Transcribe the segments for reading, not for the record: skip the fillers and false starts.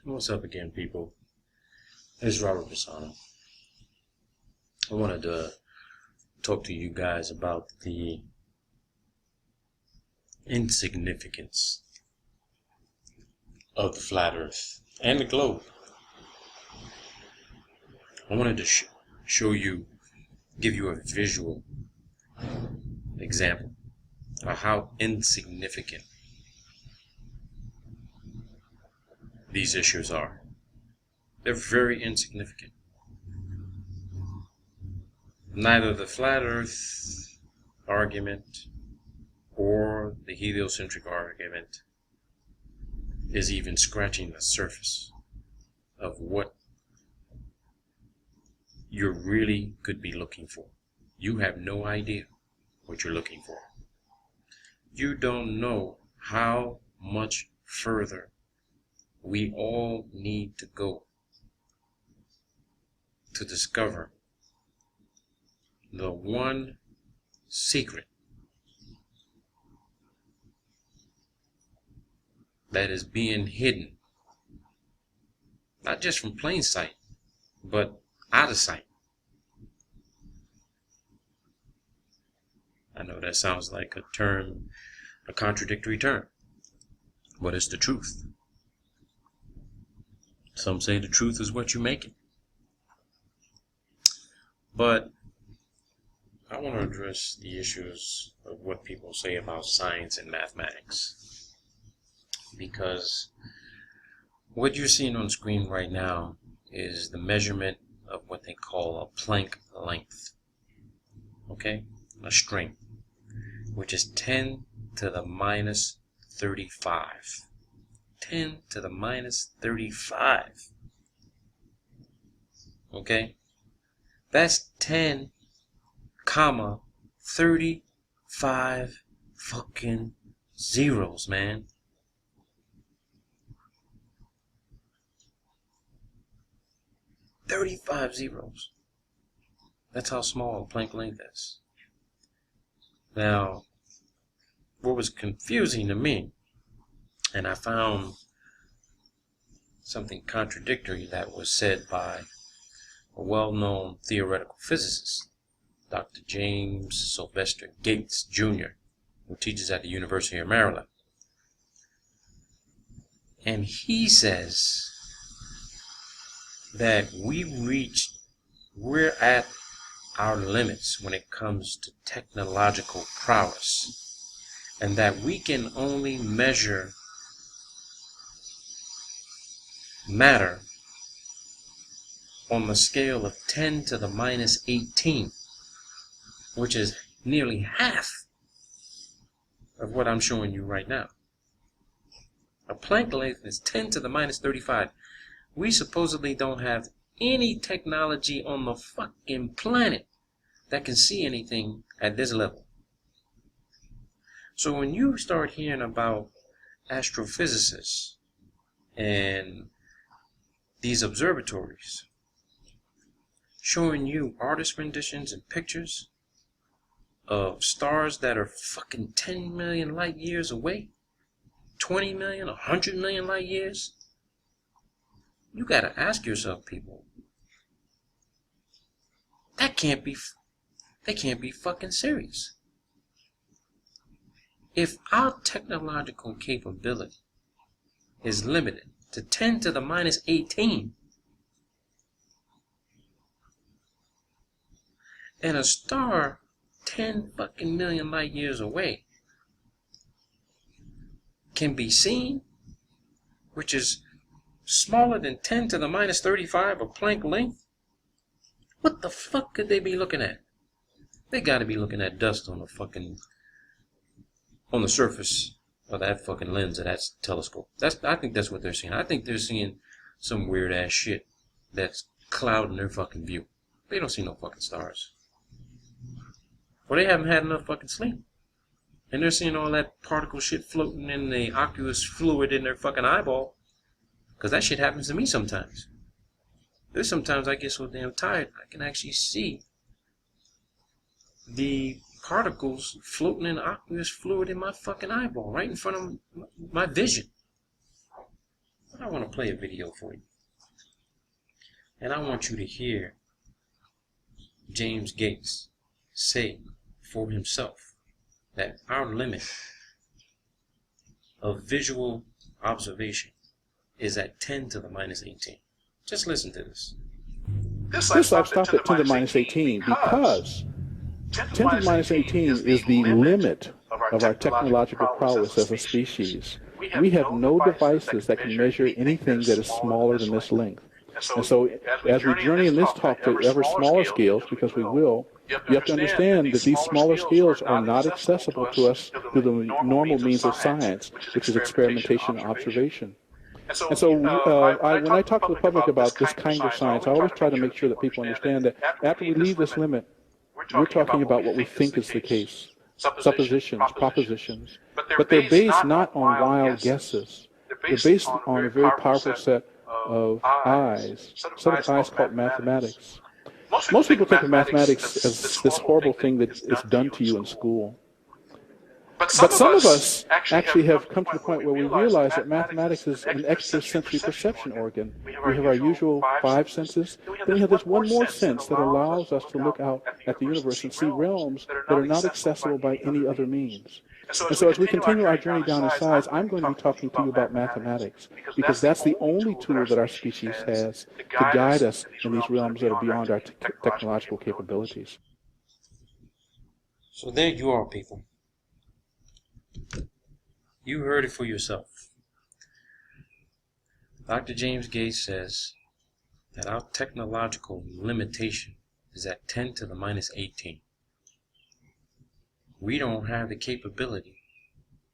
What's up again, people? It's Robert BASSANO. I wanted to talk to you guys about the insignificance of the flat earth and the globe. I wanted to show you, give you a visual example of how insignificant these issues are. They're very insignificant. Neither the flat earth argument or the heliocentric argument is even scratching the surface of what you really could be looking for. You have no idea what you're looking for. You don't know how much further we all need to go to discover the one secret that is being hidden, not just from plain sight, but out of sight. I know that sounds like a contradictory term, but it's the truth. Some say the truth is what you make it. But I want to address the issues of what people say about science and mathematics. Because what you're seeing on screen right now is the measurement of what they call a Planck length. Okay? A string, which is 10 to the minus 35. 10 to the minus 35. Okay? That's 10, 35 fucking zeros, man. $35 zeros. That's how small a Planck length is. Now, what was confusing to me, and I found something contradictory that was said by a well-known theoretical physicist, Dr. James Sylvester Gates, Jr., who teaches at the University of Maryland. And he says that we're at our limits when it comes to technological prowess, and that we can only measure matter on the scale of 10 to the minus 18, which is nearly half of what I'm showing you right now. A Planck length is 10 to the minus 35. We supposedly don't have any technology on the fucking planet that can see anything at this level. So when you start hearing about astrophysicists and these observatories showing you artist renditions and pictures of stars that are fucking 10 million light years away, 20 million, 100 million light years, you gotta ask yourself, people, they can't be fucking serious. If our technological capability is limited to 10 to the minus 18, and a star 10 fucking million light years away can be seen, which is smaller than 10 to the minus 35 of Planck length, what the fuck could they be looking at? They gotta be looking at dust on the surface of that fucking lens of that telescope. I think that's what they're seeing. I think they're seeing some weird ass shit that's clouding their fucking view. They don't see no fucking stars. Or they haven't had enough fucking sleep. And they're seeing all that particle shit floating in the aqueous fluid in their fucking eyeball. Because that shit happens to me sometimes. There's sometimes I get so damn tired I can actually see the particles floating in aqueous fluid in my fucking eyeball, right in front of my vision. I want to play a video for you. And I want you to hear James Gates say for himself that our limit of visual observation is at 10 to the minus 18. Just listen to this. This I've stopped at 10 to the minus 18 because 10 to the minus 18 is the limit of our technological prowess as a species. We have no devices that can measure anything that is smaller than this length. And so as we journey in this talk to ever smaller scales, because we will, you have to understand that these smaller scales are not accessible to us through the normal means of science, which is experimentation and observation. And so when I talk to the public about this kind of science, I always try to make sure that people understand that after we leave this limit, we're talking about what we think is the case. Suppositions, propositions. But they're based not on wild guesses. They're based on a very powerful set of eyes, set of eyes called mathematics. Most people think of mathematics as this horrible thing that is done to you in school. But some of us actually have come to the point where we realize that mathematics is an extrasensory perception organ. We have our usual 5 senses, then we have this one more sense that allows us to look out at the universe and see realms that are not accessible by any other means. And so as we continue our journey down in size, I'm going to be talking to you about mathematics, because that's the only tool that our species has to guide us in these realms that are beyond our technological capabilities. So there you are, people. You heard it for yourself. Dr. James Gates says that our technological limitation is at 10 to the minus 18. We don't have the capability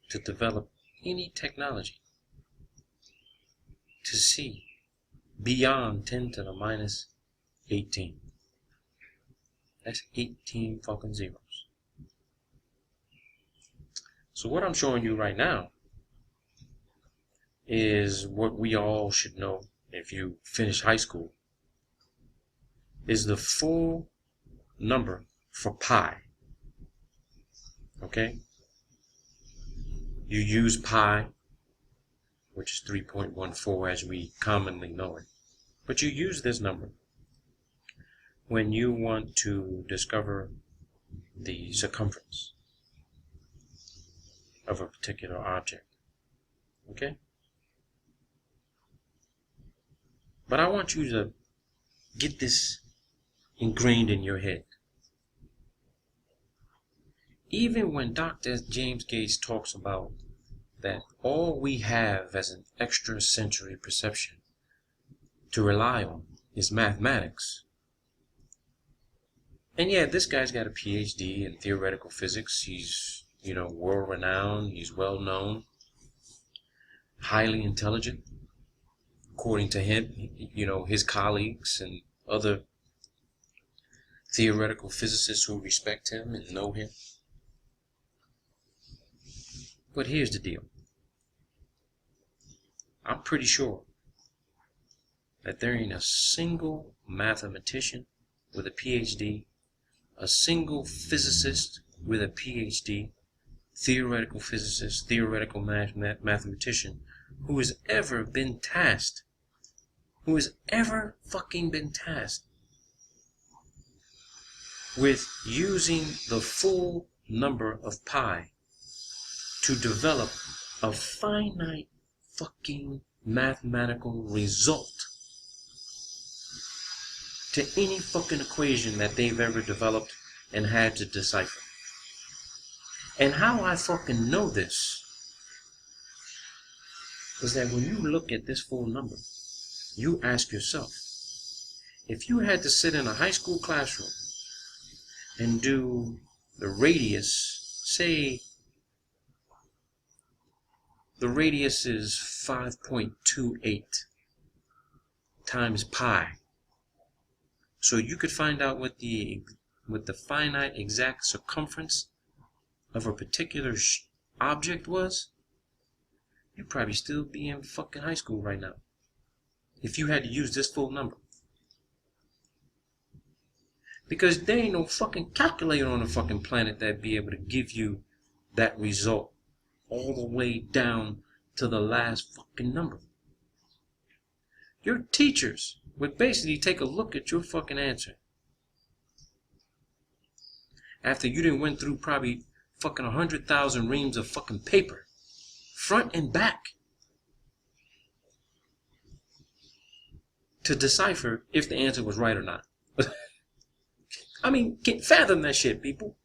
to develop any technology to see beyond 10 to the minus 18. That's 18 fucking zeros. So what I'm showing you right now is what we all should know if you finish high school, is the full number for pi. Okay? You use pi, which is 3.14 as we commonly know it. But you use this number when you want to discover the circumference of a particular object. Okay? But I want you to get this ingrained in your head. Even when Dr. James Gates talks about that all we have as an extrasensory perception to rely on is mathematics. And yeah, this guy's got a PhD in theoretical physics. He's, world-renowned. He's well-known. Highly intelligent. According to him, his colleagues and other theoretical physicists who respect him and know him. But here's the deal. I'm pretty sure that there ain't a single mathematician with a PhD, a single physicist with a PhD, theoretical physicist, theoretical mathematician, who has ever been tasked, with using the full number of pi to develop a finite fucking mathematical result to any fucking equation that they've ever developed and had to decipher. And how I fucking know this is that when you look at this full number, you ask yourself, if you had to sit in a high school classroom and do the radius, say the radius is 5.28 times pi. So you could find out what the finite exact circumference of a particular object was. You'd probably still be in fucking high school right now if you had to use this full number. Because there ain't no fucking calculator on the fucking planet that'd be able to give you that result all the way down to the last fucking number. Your teachers would basically take a look at your fucking answer. After you done went through probably fucking 100,000 reams of fucking paper, front and back, to decipher if the answer was right or not. I mean, fathom that shit, people.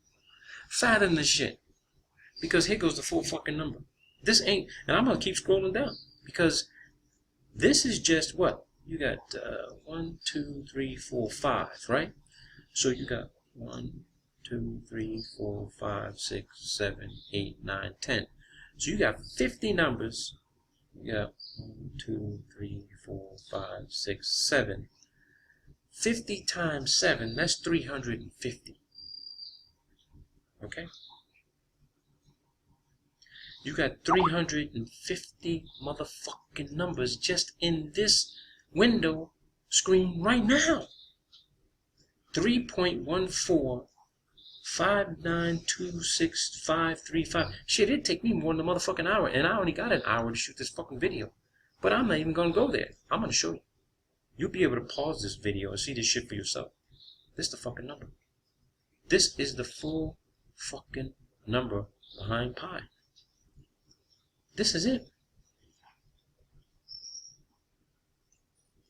Fathom this shit. Because here goes the full fucking number. This ain't, and I'm gonna keep scrolling down because this is just what you got. 1, 2, 3, 4, 5, right? So you got 1, 2, 3, 4, 5, 6, 7, 8, 9, 10. So you got 50 numbers. You got 1, 2, 3, 4, 5, 6, 7. 50 times 7, that's 350. Okay? You got 350 motherfucking numbers just in this window screen right now. 3.1459265535. Shit, it'd take me more than a motherfucking hour, and I only got an hour to shoot this fucking video. But I'm not even gonna go there. I'm gonna show you. You'll be able to pause this video and see this shit for yourself. This is the fucking number. This is the full fucking number behind pi. This is it.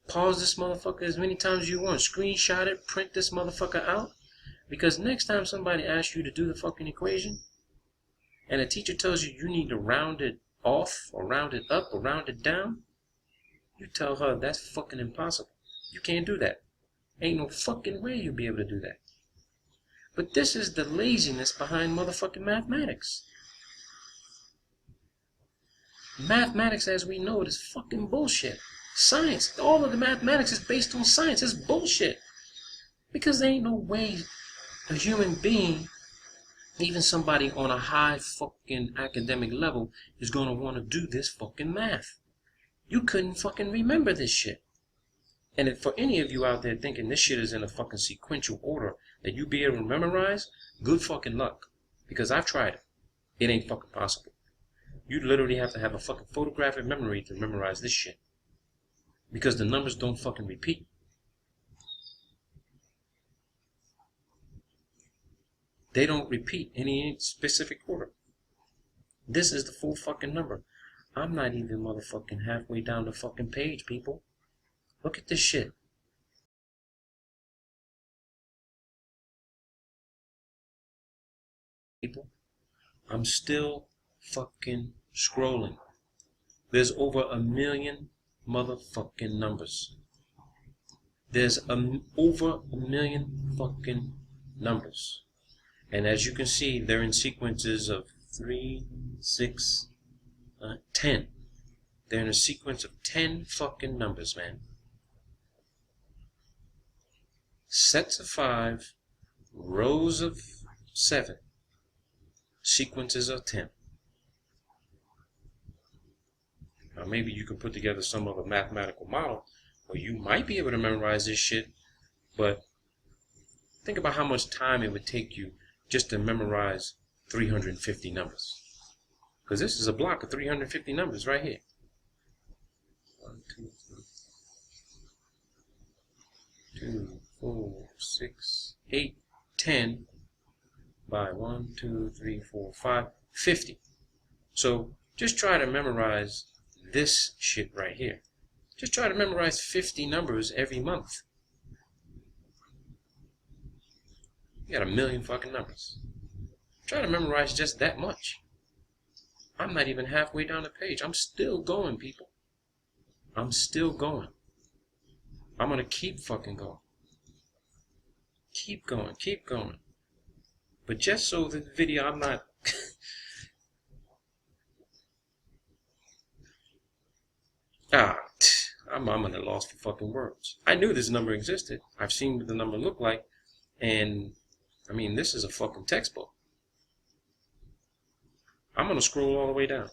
Pause this motherfucker as many times as you want. Screenshot it, print this motherfucker out. Because next time somebody asks you to do the fucking equation, and a teacher tells you you need to round it off, or round it up, or round it down, you tell her that's fucking impossible. You can't do that. Ain't no fucking way you'll be able to do that. But this is the laziness behind motherfucking mathematics. Mathematics, as we know it, is fucking bullshit. Science, all of the mathematics is based on science. It's bullshit. Because there ain't no way a human being, even somebody on a high fucking academic level, is going to want to do this fucking math. You couldn't fucking remember this shit. And if for any of you out there thinking this shit is in a fucking sequential order that you be able to memorize, good fucking luck. Because I've tried it. It ain't fucking possible. You literally have to have a fucking photographic memory to memorize this shit. Because the numbers don't fucking repeat. They don't repeat in any specific order. This is the full fucking number. I'm not even motherfucking halfway down the fucking page, people. Look at this shit. People, I'm still fucking scrolling. There's over 1 million motherfucking numbers. There's over 1 million fucking numbers. And as you can see, they're in sequences of 3, 6, 10. They're in a sequence of 10 fucking numbers, man. Sets of 5, rows of 7, sequences of 10. Now maybe you can put together some other mathematical model where you might be able to memorize this shit, but think about how much time it would take you just to memorize 350 numbers. Because this is a block of 350 numbers right here. 1, 2, 3, 2, 4, 6, 8, 10 by 1, 2, 3, 4, 5, 50. So just try to memorize this shit right here. Just try to memorize 50 numbers every month. You got 1 million fucking numbers. Try to memorize just that much. I'm not even halfway down the page. I'm still going, people. I'm still going. I'm gonna keep fucking going. Keep going, keep going. But just so the video, I'm not... I'm at a loss for fucking words. I knew this number existed. I've seen what the number looked like. And, I mean, this is a fucking textbook. I'm going to scroll all the way down.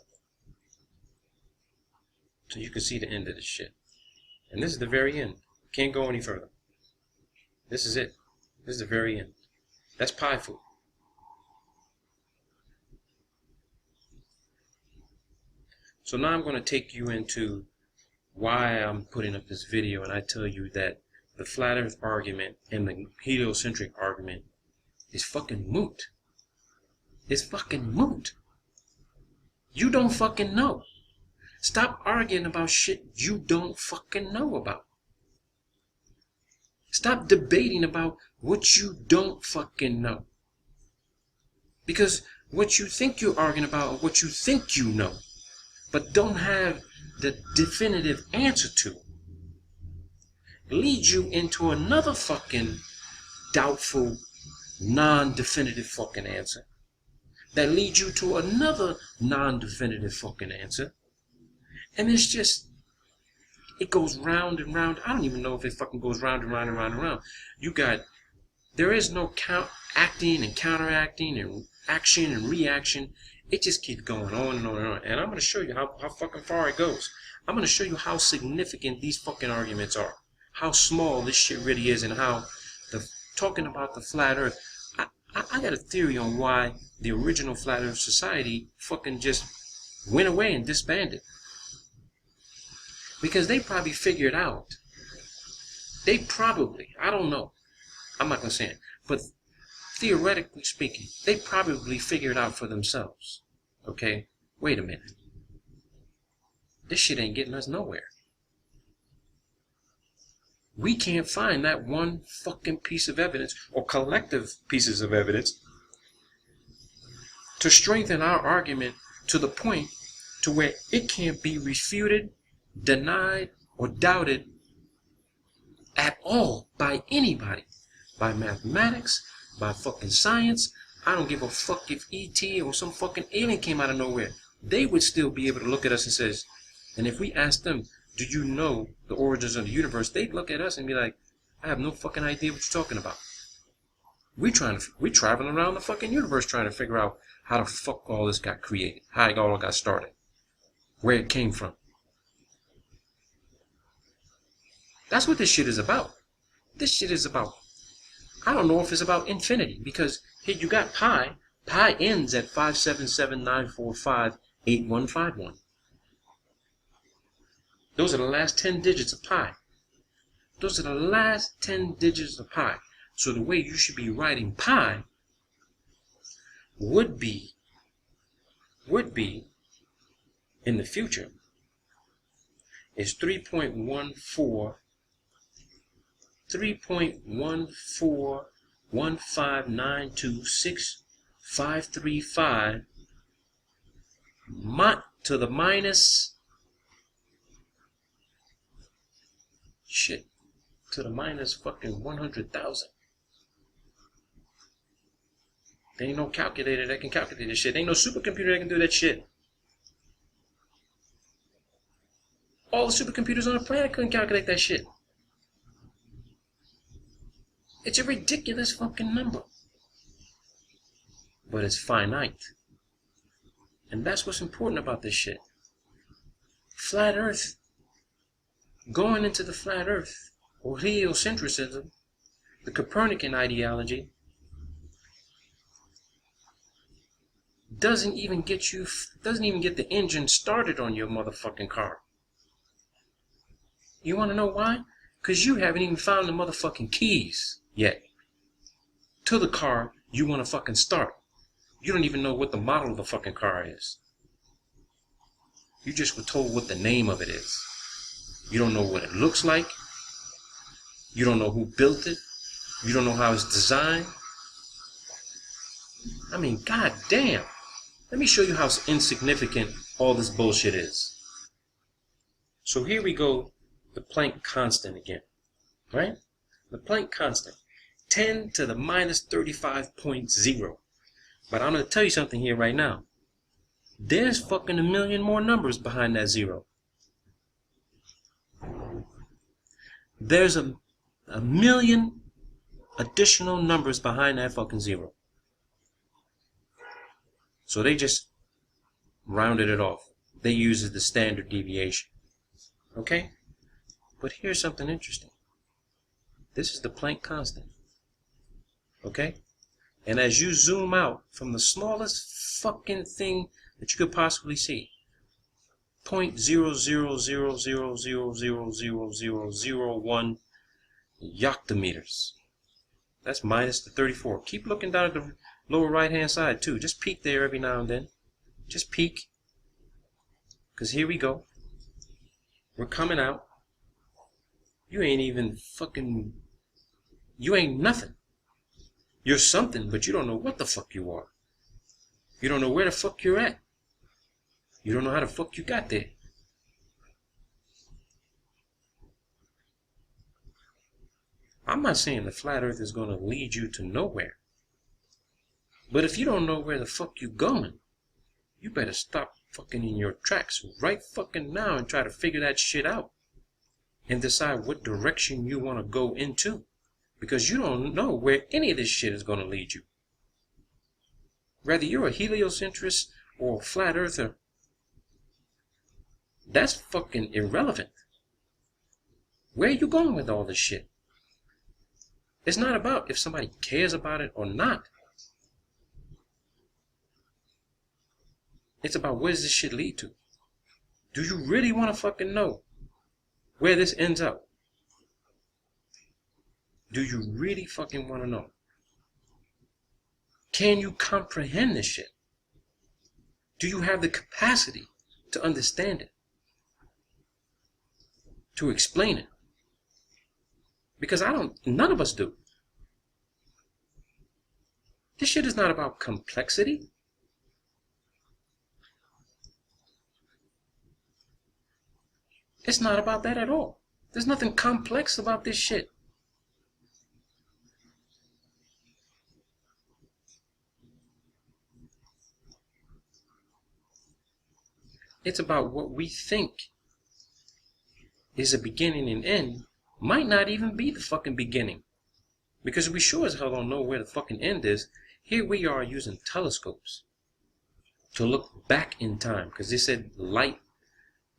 So you can see the end of this shit. And this is the very end. Can't go any further. This is it. This is the very end. That's pie food. So now I'm going to take you into why I'm putting up this video and I tell you that the flat earth argument and the heliocentric argument is fucking moot. It's fucking moot. You don't fucking know. Stop arguing about shit you don't fucking know about. Stop debating about what you don't fucking know. Because what you think you're arguing about or what you think you know, but don't have the definitive answer to, leads you into another fucking doubtful, non-definitive fucking answer. That leads you to another non-definitive fucking answer. And it's just, it goes round and round. I don't even know if it fucking goes round and round and round and round. There is no acting and counteracting and action and reaction. It just keeps going on and on and on. And I'm going to show you how fucking far it goes. I'm going to show you how significant these fucking arguments are. How small this shit really is, and how talking about the flat earth. I got a theory on why the original flat earth society fucking just went away and disbanded. Because they probably figured out. I don't know. I'm not going to say it. But theoretically speaking, they probably figured out for themselves. Okay? Wait a minute. This shit ain't getting us nowhere. We can't find that one fucking piece of evidence, or collective pieces of evidence, to strengthen our argument to the point to where it can't be refuted, denied, or doubted at all by anybody. By mathematics, by fucking science. I don't give a fuck if E.T. or some fucking alien came out of nowhere. They would still be able to look at us and says, and if we asked them, do you know the origins of the universe? They'd look at us and be like, I have no fucking idea what you're talking about. We're traveling around the fucking universe trying to figure out how the fuck all this got created, how it all got started, where it came from. That's what this shit is about. This shit is about, I don't know if it's about infinity, because here you got pi. Pi ends at 57794585151. Those are the last 10 digits of pi. Those are the last 10 digits of pi. So the way you should be writing pi would be in the future is 3.1415926535 to the minus shit, to the minus fucking 100,000. There ain't no calculator that can calculate this shit. There ain't no supercomputer that can do that shit. All the supercomputers on the planet couldn't calculate that shit. It's a ridiculous fucking number. But it's finite. And that's what's important about this shit. Flat Earth. Going into the flat earth, or heliocentrism, the Copernican ideology, doesn't even get the engine started on your motherfucking car. You want to know why? Because you haven't even found the motherfucking keys yet to the car you want to fucking start. You don't even know what the model of the fucking car is. You just were told what the name of it is. You don't know what it looks like. You don't know who built it. You don't know how it's designed. I mean, god damn. Let me show you how insignificant all this bullshit is. So here we go, the Planck constant again, right? The Planck constant, 10 to the minus 35.0. But I'm going to tell you something here right now. There's fucking a million more numbers behind that zero. There's a million additional numbers behind that fucking zero. So they just rounded it off. They use the standard deviation. Okay? But here's something interesting. This is the Planck constant. Okay? And as you zoom out from the smallest fucking thing that you could possibly see, 0.000000001 yoctometers. That's minus the 34. Keep looking down at the lower right hand side too. Just peek there every now and then. Just peek. Because here we go. We're coming out. You ain't even fucking... You ain't nothing. You're something, but you don't know what the fuck you are. You don't know where the fuck you're at. You don't know how the fuck you got there. I'm not saying the flat earth is going to lead you to nowhere. But if you don't know where the fuck you going, you better stop fucking in your tracks right fucking now and try to figure that shit out. And decide what direction you want to go into. Because you don't know where any of this shit is going to lead you. Whether you're a heliocentrist or a flat earther, that's fucking irrelevant. Where are you going with all this shit? It's not about if somebody cares about it or not. It's about where does this shit lead to? Do you really want to fucking know where this ends up? Do you really fucking want to know? Can you comprehend this shit? Do you have the capacity to understand it? To explain it? Because none of us do. This shit is not about complexity. It's not about that at all. There's nothing complex about this shit. It's about what we think is a beginning and end might not even be the fucking beginning. Because we sure as hell don't know where the fucking end is. Here we are using telescopes to look back in time. Because they said light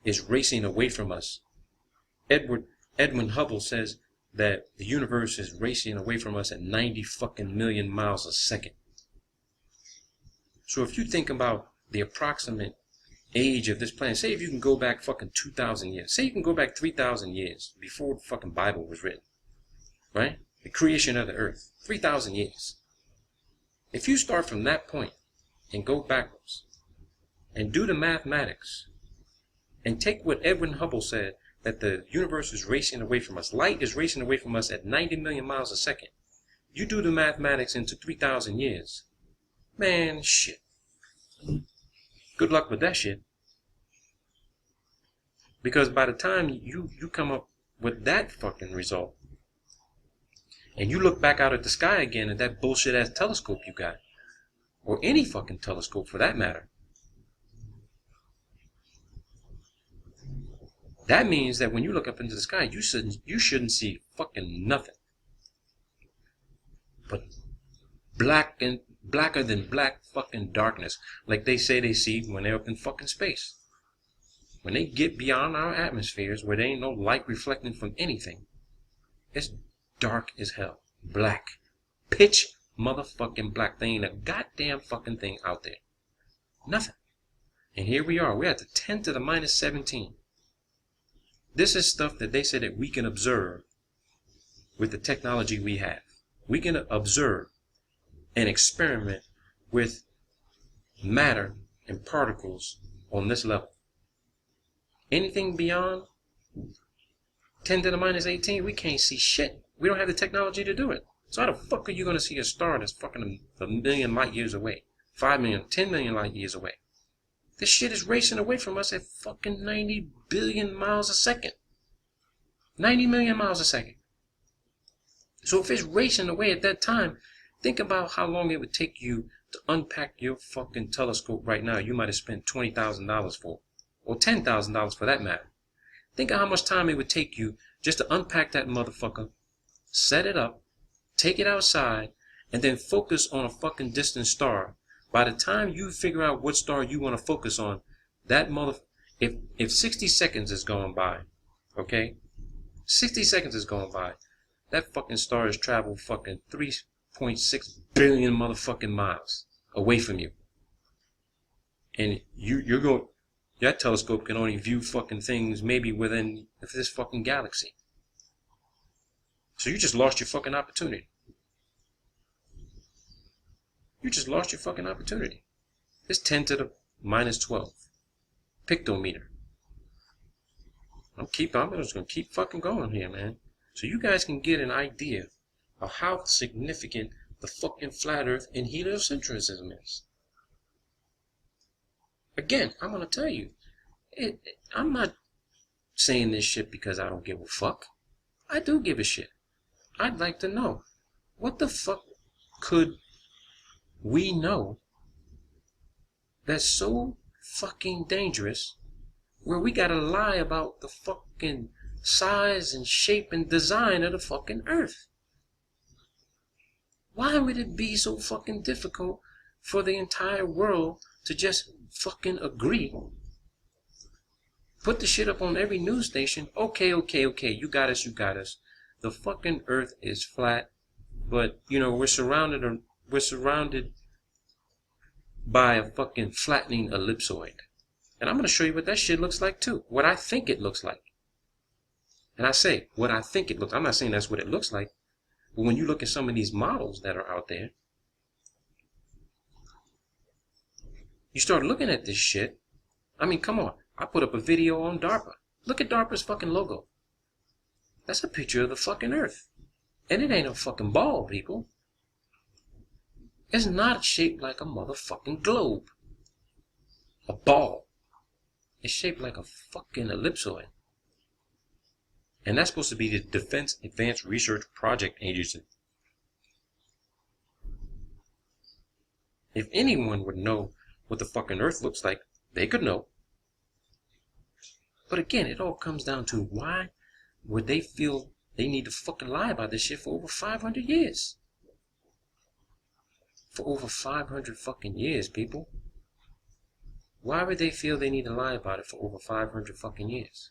is racing away from us. Edwin Hubble says that the universe is racing away from us at 90 fucking million miles a second. So if you think about the approximate age of this planet, say if you can go back fucking 2,000 years, say you can go back 3,000 years before the fucking Bible was written, right? The creation of the earth, 3,000 years. If you start from that point and go backwards and do the mathematics and take what Edwin Hubble said, that the universe is racing away from us, light is racing away from us at 90 million miles a second. You do the mathematics into 3,000 years. Man, shit. Good luck with that shit. Because by the time you come up with that fucking result, and you look back out at the sky again at that bullshit ass telescope you got, or any fucking telescope for that matter, that means that when you look up into the sky, you shouldn't see fucking nothing but blacker than black fucking darkness, like they say they see when they're up in fucking space. When they get beyond our atmospheres, where there ain't no light reflecting from anything, it's dark as hell. Black. Pitch motherfucking black. There ain't a goddamn fucking thing out there. Nothing. And here we are. We're at the 10 to the minus 17. This is stuff that they say that we can observe with the technology we have. We can observe and experiment with matter and particles on this level. Anything beyond 10 to the minus 18, we can't see shit. We don't have the technology to do it. So how the fuck are you going to see a star that's fucking a million light years away? 5 million, 10 million light years away. This shit is racing away from us at fucking 90 billion miles a second. 90 million miles a second. So if it's racing away at that time, think about how long it would take you to unpack your fucking telescope right now. You might have spent $20,000 for it. Or $10,000 for that matter. Think of how much time it would take you just to unpack that motherfucker, set it up, take it outside, and then focus on a fucking distant star. By the time you figure out what star you want to focus on, that if 60 seconds is going by, okay? 60 seconds is going by, that fucking star has traveled fucking 3.6 billion motherfucking miles away from you. And you're going, Your telescope can only view fucking things maybe within this fucking galaxy. So you just lost your fucking opportunity. You just lost your fucking opportunity. It's 10 to the minus 12. Pictometer. I'm just gonna keep fucking going here, man. So you guys can get an idea of how significant the fucking flat earth and heliocentrism is. Again, I'm gonna tell you, I'm not saying this shit because I don't give a fuck. I do give a shit. I'd like to know, what the fuck could we know that's so fucking dangerous where we gotta lie about the fucking size and shape and design of the fucking earth? Why would it be so fucking difficult for the entire world to just fucking agree? Put the shit up on every news station. Okay, you got us. The fucking earth is flat, but you know, we're surrounded by a fucking flattening ellipsoid. And I'm going to show you what that shit looks like too. What I think it looks like. And I say, what I think it looks like. I'm not saying that's what it looks like. But when you look at some of these models that are out there, you start looking at this shit. I mean, come on. I put up a video on DARPA. Look at DARPA's fucking logo. That's a picture of the fucking earth. And it ain't a fucking ball, people. It's not shaped like a motherfucking globe. A ball. It's shaped like a fucking ellipsoid. And that's supposed to be the Defense Advanced Research Project Agency. If anyone would know what the fucking earth looks like, they could know. But again, it all comes down to why would they feel they need to fucking lie about this shit for over 500 years? For over 500 fucking years, people. Why would they feel they need to lie about it for over 500 fucking years?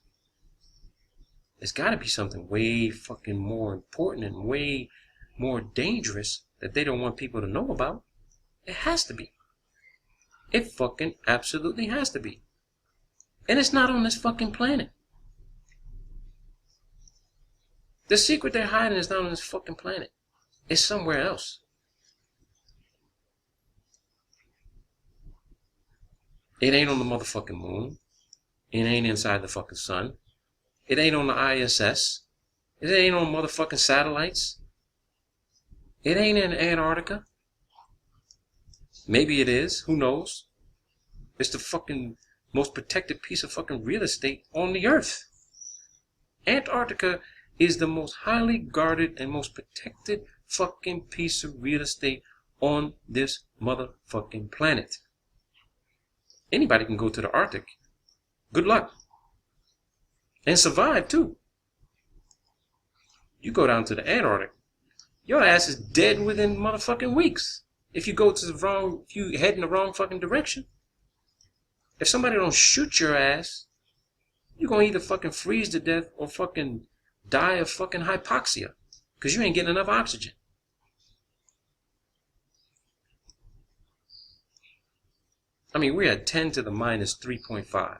There's got to be something way fucking more important and way more dangerous that they don't want people to know about. It has to be. It fucking absolutely has to be. And it's not on this fucking planet. The secret they're hiding is not on this fucking planet. It's somewhere else. It ain't on the motherfucking moon. It ain't inside the fucking sun. It ain't on the ISS. It ain't on motherfucking satellites. It ain't in Antarctica. Maybe it is. Who knows? It's the fucking most protected piece of fucking real estate on the earth. Antarctica is the most highly guarded and most protected fucking piece of real estate on this motherfucking planet. Anybody can go to the Arctic. Good luck. And survive too. You go down to the Antarctic, your ass is dead within motherfucking weeks. If you go to if you head in the wrong fucking direction. If somebody don't shoot your ass, you're gonna either fucking freeze to death or fucking die of fucking hypoxia. Because you ain't getting enough oxygen. I mean, we're at 10 to the minus 3.5.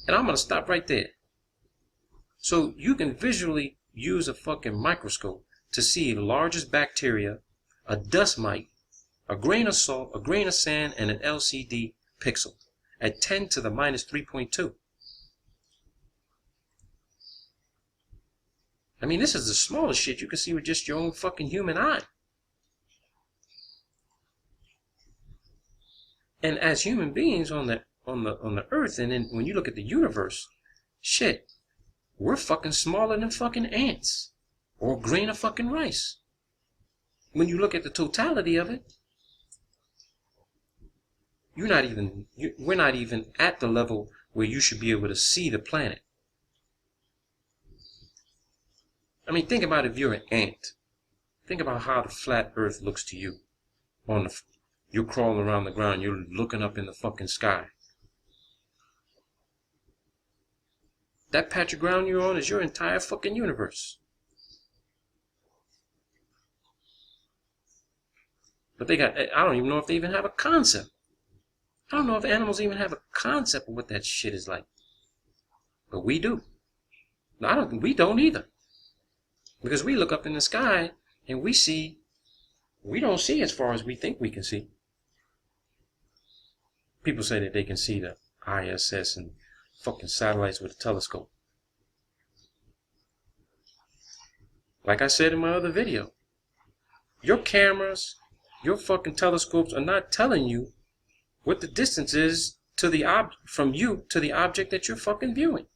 And I'm going to stop right there. So you can visually use a fucking microscope to see the largest bacteria, a dust mite, a grain of salt, a grain of sand, and an LCD pixel at 10 to the minus 3.2. I mean, this is the smallest shit you can see with just your own fucking human eye. And as human beings on the earth, and then when you look at the universe, shit, we're fucking smaller than fucking ants or a grain of fucking rice. When you look at the totality of it, we're not even at the level where you should be able to see the planet. I mean, think about if you're an ant. Think about how the flat earth looks to you. You're crawling around the ground, you're looking up in the fucking sky. That patch of ground you're on is your entire fucking universe. But I don't even know if they even have a concept I don't know if animals even have a concept of what that shit is like. But we do. We don't either. Because we look up in the sky and we don't see as far as we think we can see. People say that they can see the ISS and fucking satellites with a telescope. Like I said in my other video, your cameras, your fucking telescopes are not telling you what the distance is to the from you to the object that you're fucking viewing.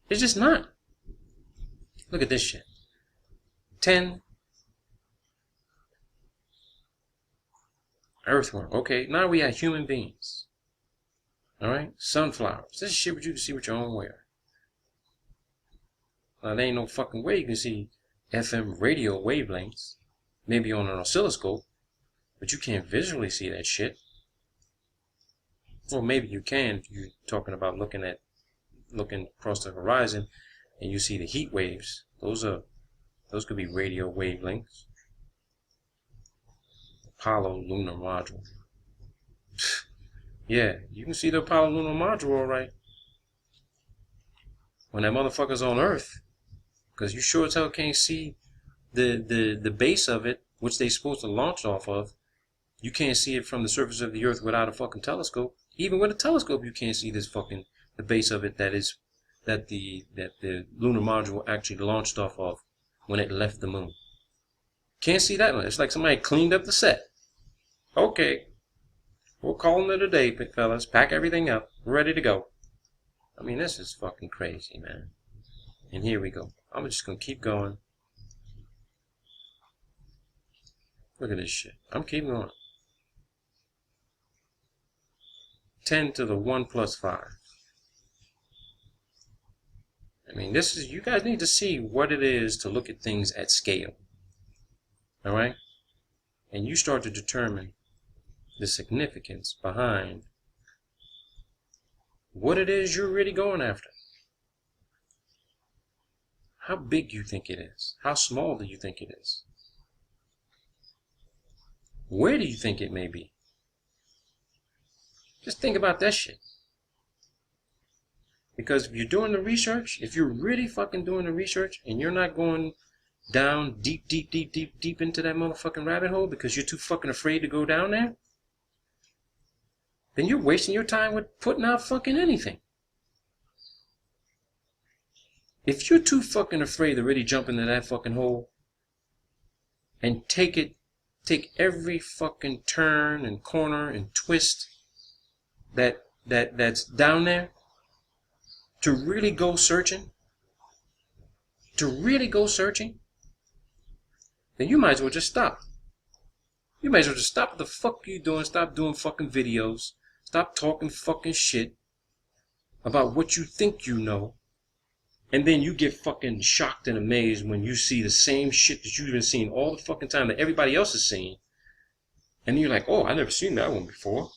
It's just not. Look at this shit. 10 earthworm. Okay, now we have human beings. Alright? Sunflowers. This is shit what you can see with your own way. Now, there ain't no fucking way you can see FM radio wavelengths. Maybe on an oscilloscope. But you can't visually see that shit. Well, maybe you can if you're talking about looking across the horizon and you see the heat waves. Those could be radio wavelengths. Apollo lunar module. Yeah, you can see the Apollo lunar module, alright. When that motherfucker's on Earth, because you sure as hell can't see the base of it, which they supposed to launch off of. You can't see it from the surface of the Earth without a fucking telescope. Even with a telescope, you can't see this fucking the base of it that the lunar module actually launched off of when it left the moon. Can't see that one. It's like somebody cleaned up the set. Okay, we're calling it a day, fellas. Pack everything up. We're ready to go. I mean, this is fucking crazy, man. And here we go. I'm just gonna keep going. Look at this shit. I'm keeping going. 10 to the 1 plus 5. I mean, this is, you guys need to see what it is to look at things at scale. Alright? And you start to determine the significance behind what it is you're really going after. How big do you think it is? How small do you think it is? Where do you think it may be? Just think about that shit. Because if you're doing the research, if you're really fucking doing the research and you're not going down deep into that motherfucking rabbit hole because you're too fucking afraid to go down there, then you're wasting your time with putting out fucking anything. If you're too fucking afraid to really jump into that fucking hole and take every fucking turn and corner and twist that's down there to really go searching, then you might as well just stop. You might as well just stop what the fuck you doing. Stop doing fucking videos. Stop talking fucking shit about what you think you know. And then you get fucking shocked and amazed when you see the same shit that you've been seeing all the fucking time that everybody else is seeing. And you're like, oh, I've never seen that one before.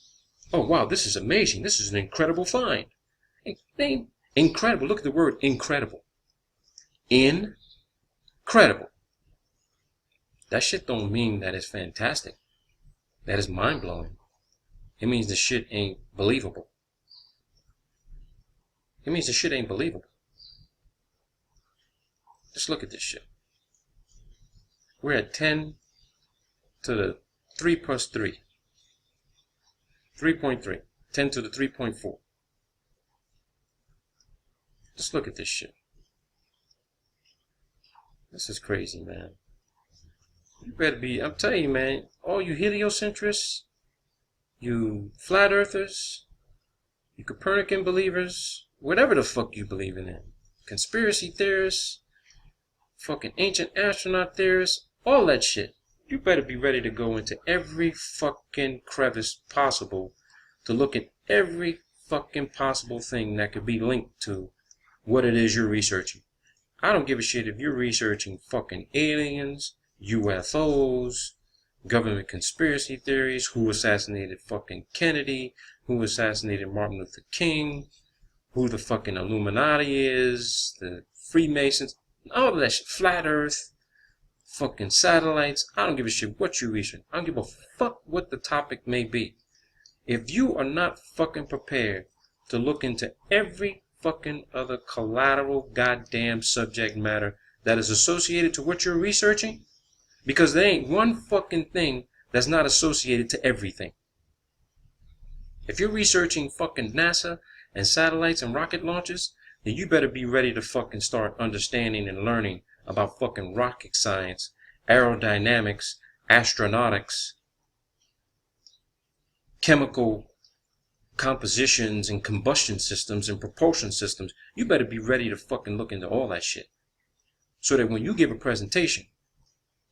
Oh, wow, this is amazing. This is an incredible find. Incredible. Look at the word incredible. Incredible. That shit don't mean that it's fantastic. That is mind-blowing. It means the shit ain't believable. It means the shit ain't believable. Just look at this shit. We're at 10 to the 3 plus 3. 3.3. 10 to the 3.4. Just look at this shit. This is crazy, man. You better be, I'm telling you, man, all you heliocentrists, you flat earthers, you Copernican believers, whatever the fuck you believe in, conspiracy theorists, fucking ancient astronaut theorists, all that shit. You better be ready to go into every fucking crevice possible to look at every fucking possible thing that could be linked to what it is you're researching. I don't give a shit if you're researching fucking aliens, UFOs, government conspiracy theories, who assassinated fucking Kennedy, who assassinated Martin Luther King, who the fucking Illuminati is, the Freemasons, all of that shit, flat earth, fucking satellites. I don't give a shit what you research. I don't give a fuck what the topic may be. If you are not fucking prepared to look into every fucking other collateral goddamn subject matter that is associated to what you're researching, because there ain't one fucking thing that's not associated to everything. If you're researching fucking NASA and satellites and rocket launches, then you better be ready to fucking start understanding and learning about fucking rocket science, aerodynamics, astronautics, chemical compositions and combustion systems and propulsion systems. You better be ready to fucking look into all that shit. So that when you give a presentation,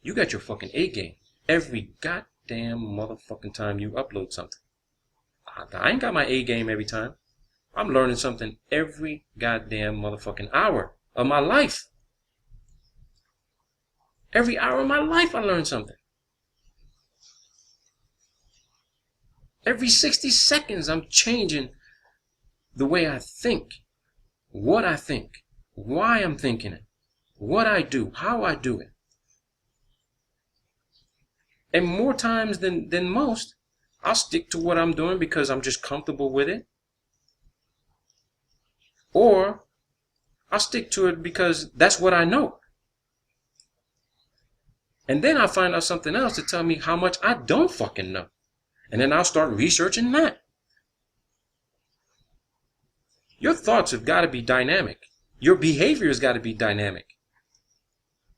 you got your fucking A game every goddamn motherfucking time you upload something. I ain't got my A game every time. I'm learning something every goddamn motherfucking hour of my life. Every hour of my life I learn something. Every 60 seconds I'm changing the way I think, what I think, why I'm thinking it, what I do, how I do it. And more times than most, I'll stick to what I'm doing because I'm just comfortable with it. Or I'll stick to it because that's what I know. And then I'll find out something else to tell me how much I don't fucking know. And then I'll start researching that. Your thoughts have got to be dynamic. Your behavior has got to be dynamic.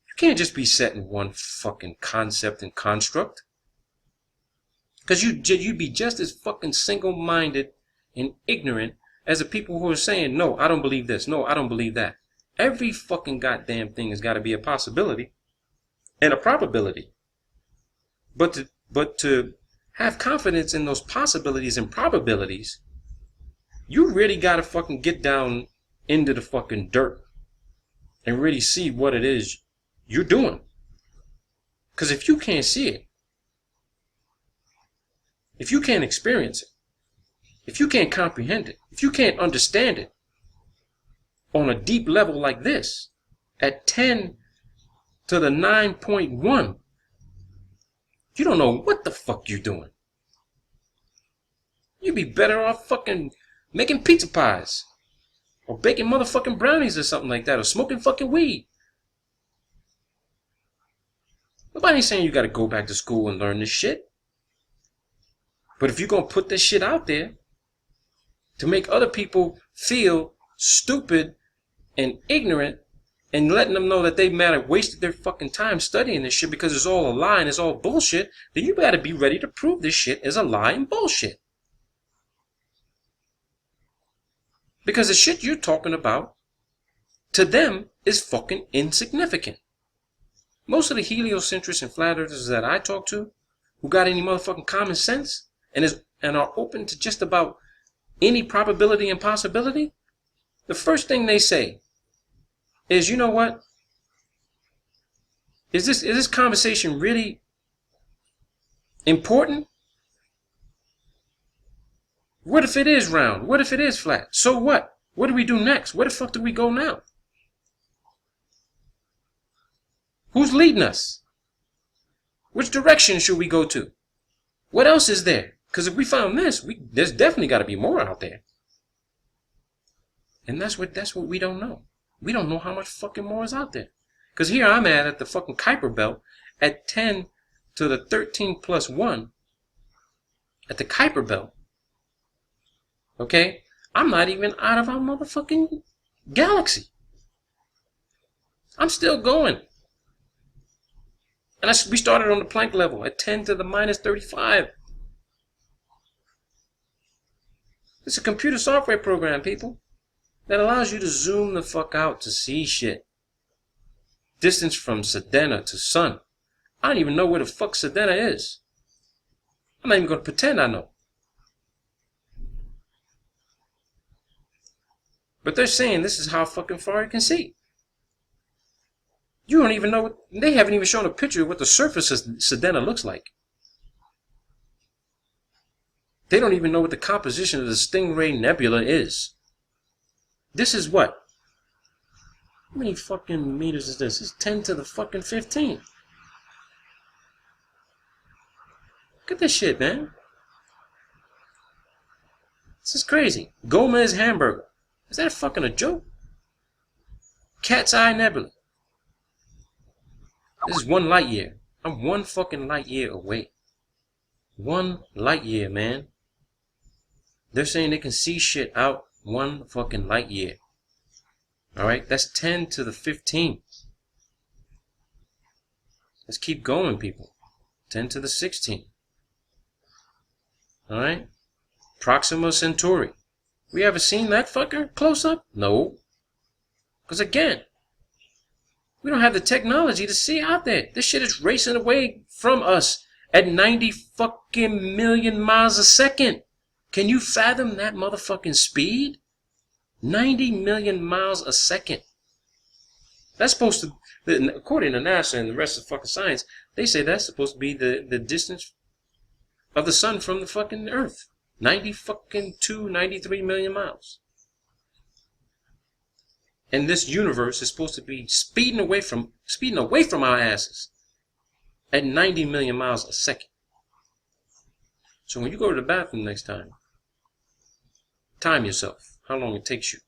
You can't just be set in one fucking concept and construct. Because you'd be just as fucking single-minded and ignorant as the people who are saying, no, I don't believe this. No, I don't believe that. Every fucking goddamn thing has got to be a possibility and a probability. But to have confidence in those possibilities and probabilities, you really got to fucking get down into the fucking dirt and really see what it is you're doing. Because if you can't see it, if you can't experience it, if you can't comprehend it, if you can't understand it on a deep level like this, at 10 to the 9.1, you don't know what the fuck you're doing. You'd be better off fucking making pizza pies or baking motherfucking brownies or something like that, or smoking fucking weed. Nobody's saying you gotta go back to school and learn this shit. But if you're gonna put this shit out there to make other people feel stupid and ignorant and letting them know that they might have wasted their fucking time studying this shit because it's all a lie and it's all bullshit, then you gotta be ready to prove this shit is a lie and bullshit. Because the shit you're talking about, to them, is fucking insignificant. Most of the heliocentrics and flat earthers that I talk to, who got any motherfucking common sense, and are open to just about any probability and possibility, the first thing they say is, you know what? Is this conversation really important? What if it is round? What if it is flat? So what? What do we do next? Where the fuck do we go now? Who's leading us? Which direction should we go to? What else is there? Because if we found this, there's definitely got to be more out there. And that's what we don't know. We don't know how much fucking more is out there. Because here I'm at the fucking Kuiper Belt at 10 to the 13 plus 1 at the Kuiper Belt. Okay? I'm not even out of our motherfucking galaxy. I'm still going. And we started on the Planck level at 10 to the minus 35. It's a computer software program, people, that allows you to zoom the fuck out to see shit. Distance from Sedena to Sun. I don't even know where the fuck Sedena is. I'm not even going to pretend I know. But they're saying this is how fucking far you can see. You don't even know. They haven't even shown a picture of what the surface of Sedena looks like. They don't even know what the composition of the Stingray Nebula is. This is what? How many fucking meters is this? It's 10 to the fucking 15. Look at this shit, man. This is crazy. Gomez hamburger. Is that fucking a joke? Cat's Eye Nebula. This is 1 light year. I'm 1 fucking light year away. 1 light year, man. They're saying they can see shit out 1 fucking light year. Alright, that's 10 to the 15. Let's keep going, people. 10 to the 16. Alright? Proxima Centauri. We ever seen that fucker close up? No. Because again, we don't have the technology to see out there. This shit is racing away from us at 90 fucking million miles a second. Can you fathom that motherfucking speed? 90 million miles a second. That's supposed to, according to NASA and the rest of fucking science, they say that's supposed to be the distance of the sun from the fucking Earth. 93 million miles. And this universe is supposed to be speeding away from our asses at 90 million miles a second. So when you go to the bathroom next time, time yourself how long it takes you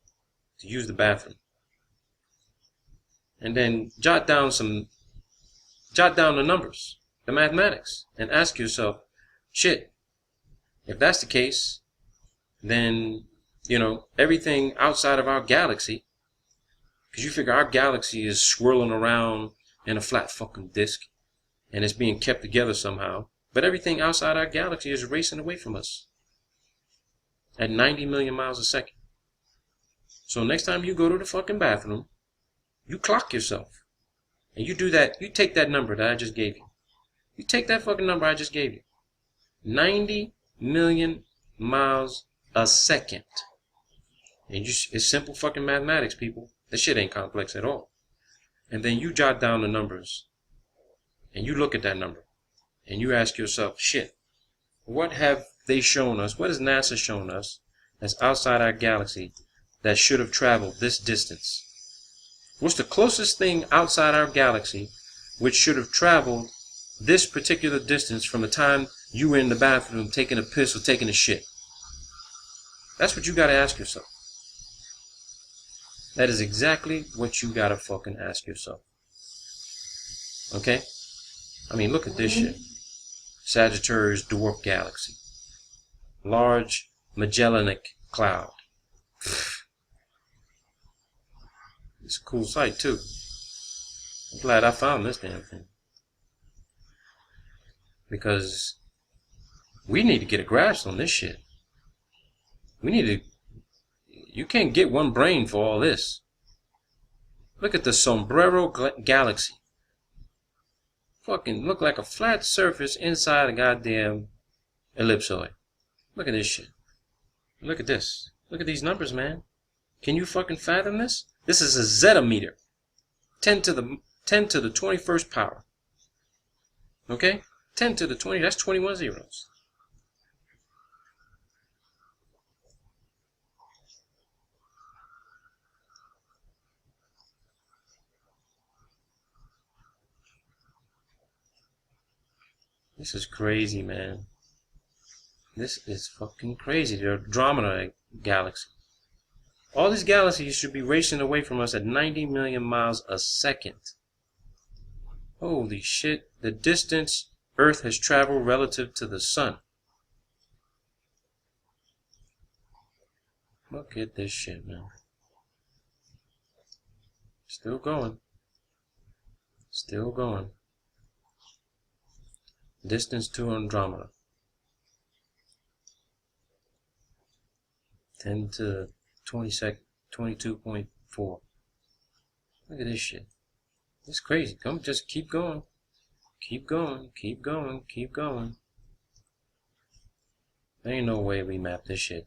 to use the bathroom. And then jot down the numbers, the mathematics, and ask yourself, shit, if that's the case, then, you know, everything outside of our galaxy, because you figure our galaxy is swirling around in a flat fucking disk, and it's being kept together somehow, but everything outside our galaxy is racing away from us at 90 million miles a second. So next time you go to the fucking bathroom, you clock yourself, and you do that, you take that number that I just gave you. You take that fucking number I just gave you. 90 million miles a second. And it's simple fucking mathematics, people. This shit ain't complex at all. And then you jot down the numbers, and you look at that number, and you ask yourself, shit, what have they shown us? What has NASA shown us that's outside our galaxy that should have traveled this distance? What's the closest thing outside our galaxy which should have traveled this particular distance from the time you were in the bathroom taking a piss or taking a shit? That's what you gotta ask yourself. That is exactly what you gotta fucking ask yourself. Okay? I mean, look at this shit. Sagittarius dwarf galaxy. Large Magellanic cloud. It's a cool sight too. I'm glad I found this damn thing. Because we need to get a grasp on this shit. We need to... You can't get one brain for all this. Look at the Sombrero Galaxy. Fucking look like a flat surface inside a goddamn ellipsoid. Look at this shit. Look at this. Look at these numbers, man. Can you fucking fathom this? This is a zettameter. 10 to the 21st power. Okay? 10 to the 20, that's 21 zeros. This is crazy, man. This is fucking crazy. The Andromeda Galaxy. All these galaxies should be racing away from us at 90 million miles a second. Holy shit. The distance Earth has traveled relative to the sun. Look at this shit, man. Still going. Still going. Distance to Andromeda. 10 to 22.4. Look at this shit. It's crazy. Come, just keep going. Keep going. Keep going. Keep going. There ain't no way we map this shit.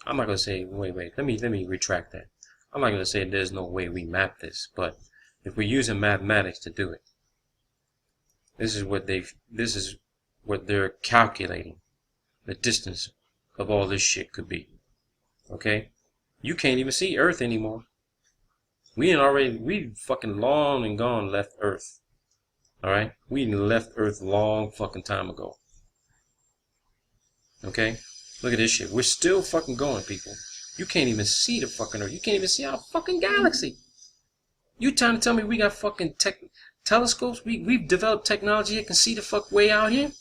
I'm not gonna say wait. Let me retract that. I'm not gonna say there's no way we map this, but if we're using mathematics to do it, this is what they're calculating the distance of all this shit could be. Okay? You can't even see Earth anymore. We fucking long and gone left Earth. Alright? We left Earth long fucking time ago. Okay? Look at this shit. We're still fucking going, people. You can't even see the fucking Earth. You can't even see our fucking galaxy. You trying to tell me we got fucking telescopes? We've developed technology that can see the fuck way out here?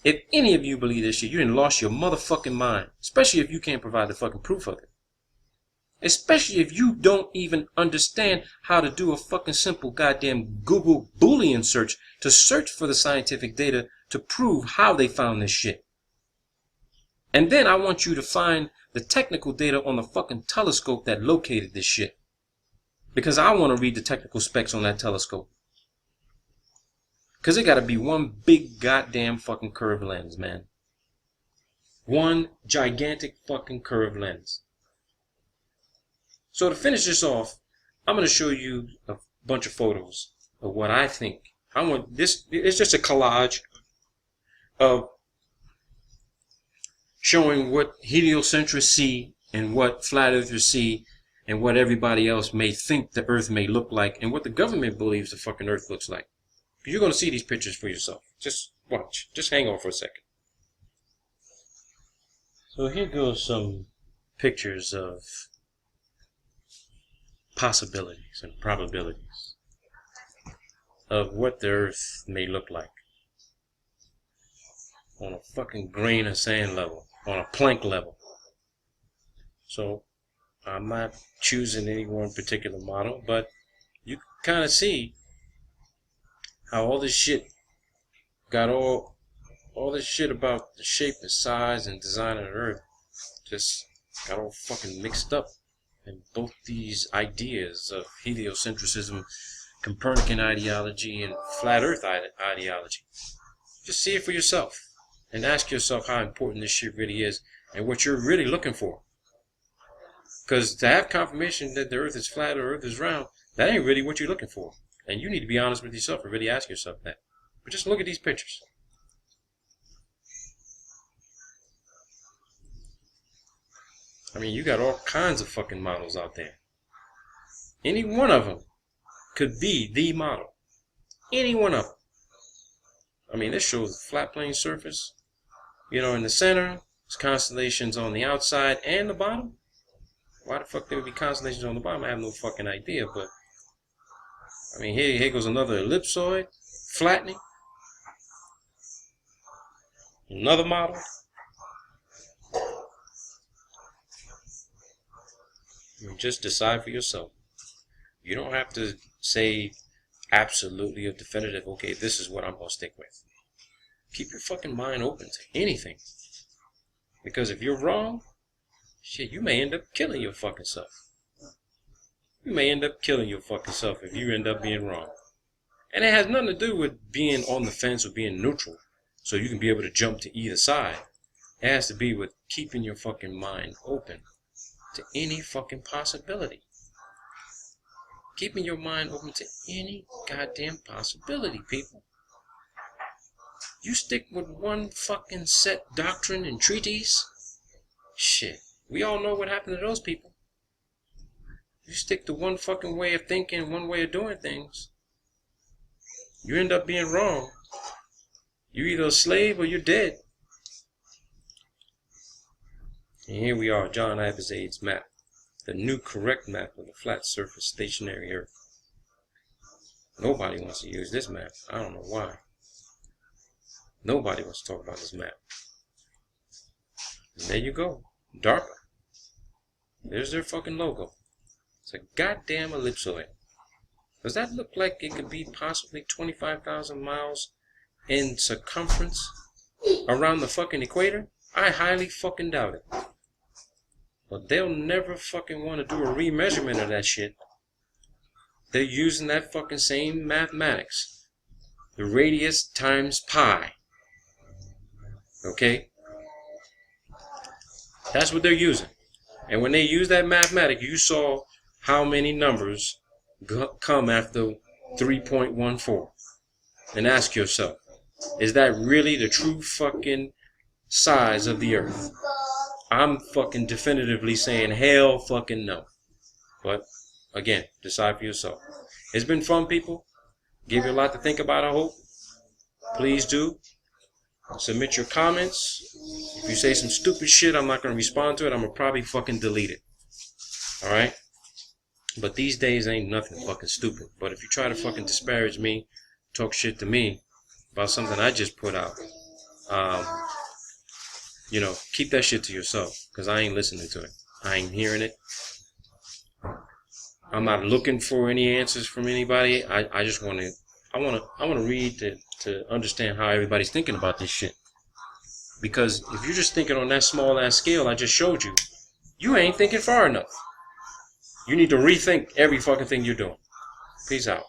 If any of you believe this shit, you done lost your motherfucking mind. Especially if you can't provide the fucking proof of it. Especially if you don't even understand how to do a fucking simple goddamn Google Boolean search to search for the scientific data to prove how they found this shit. And then I want you to find the technical data on the fucking telescope that located this shit. Because I want to read the technical specs on that telescope. Because it got to be one big goddamn fucking curved lens, man. One gigantic fucking curved lens. So to finish this off, I'm going to show you a bunch of photos of what I think. It's just a collage of showing what heliocentrics see and what flat earthers see and what everybody else may think the earth may look like and what the government believes the fucking earth looks like. You're going to see these pictures for yourself. Just watch. Just hang on for a second. So here goes some pictures of possibilities and probabilities of what the earth may look like on a fucking grain of sand level, on a plank level. So I'm not choosing any one particular model, but you can kind of see how all this shit got all this shit about the shape and size and design of the earth just got all fucking mixed up. And both these ideas of heliocentrism, Copernican ideology, and flat earth ideology. Just see it for yourself and ask yourself how important this shit really is and what you're really looking for. Because to have confirmation that the earth is flat or earth is round, that ain't really what you're looking for. And you need to be honest with yourself and really ask yourself that. But just look at these pictures. I mean, you got all kinds of fucking models out there. Any one of them could be the model. Any one of them. I mean, this shows a flat plane surface. You know, in the center, there's constellations on the outside and the bottom. Why the fuck there would be constellations on the bottom? I have no fucking idea, but I mean, here goes another ellipsoid, flattening. Another model. You just decide for yourself. You don't have to say absolutely or definitive, okay, this is what I'm going to stick with. Keep your fucking mind open to anything. Because if you're wrong, shit, you may end up killing your fucking self. You may end up killing your fucking self if you end up being wrong. And it has nothing to do with being on the fence or being neutral, so you can be able to jump to either side. It has to be with keeping your fucking mind open to any fucking possibility. Keeping your mind open to any goddamn possibility, people. You stick with one fucking set doctrine and treatise, shit, we all know what happened to those people. You stick to one fucking way of thinking, one way of doing things, you end up being wrong. You're either a slave or you're dead. And here we are, John Abizaid's map. The new correct map of the flat surface stationary Earth. Nobody wants to use this map. I don't know why. Nobody wants to talk about this map. And there you go. DARPA. There's their fucking logo. It's a goddamn ellipsoid. Does that look like it could be possibly 25,000 miles in circumference around the fucking equator? I highly fucking doubt it. But they'll never fucking want to do a remeasurement of that shit. They're using that fucking same mathematics. The radius times pi. Okay? That's what they're using. And when they use that mathematics, you saw how many numbers come after 3.14. And ask yourself, is that really the true fucking size of the Earth? I'm fucking definitively saying hell fucking no. But again, decide for yourself. It's been fun, people. Give you a lot to think about, I hope. Please do. Submit your comments. If you say some stupid shit, I'm not going to respond to it. I'm going to probably fucking delete it. Alright? But these days ain't nothing fucking stupid. But if you try to fucking disparage me, talk shit to me about something I just put out, you know, keep that shit to yourself. Because I ain't listening to it. I ain't hearing it. I'm not looking for any answers from anybody. I just want to, I want to read to understand how everybody's thinking about this shit. Because if you're just thinking on that small ass scale I just showed you, you ain't thinking far enough. You need to rethink every fucking thing you're doing. Peace out.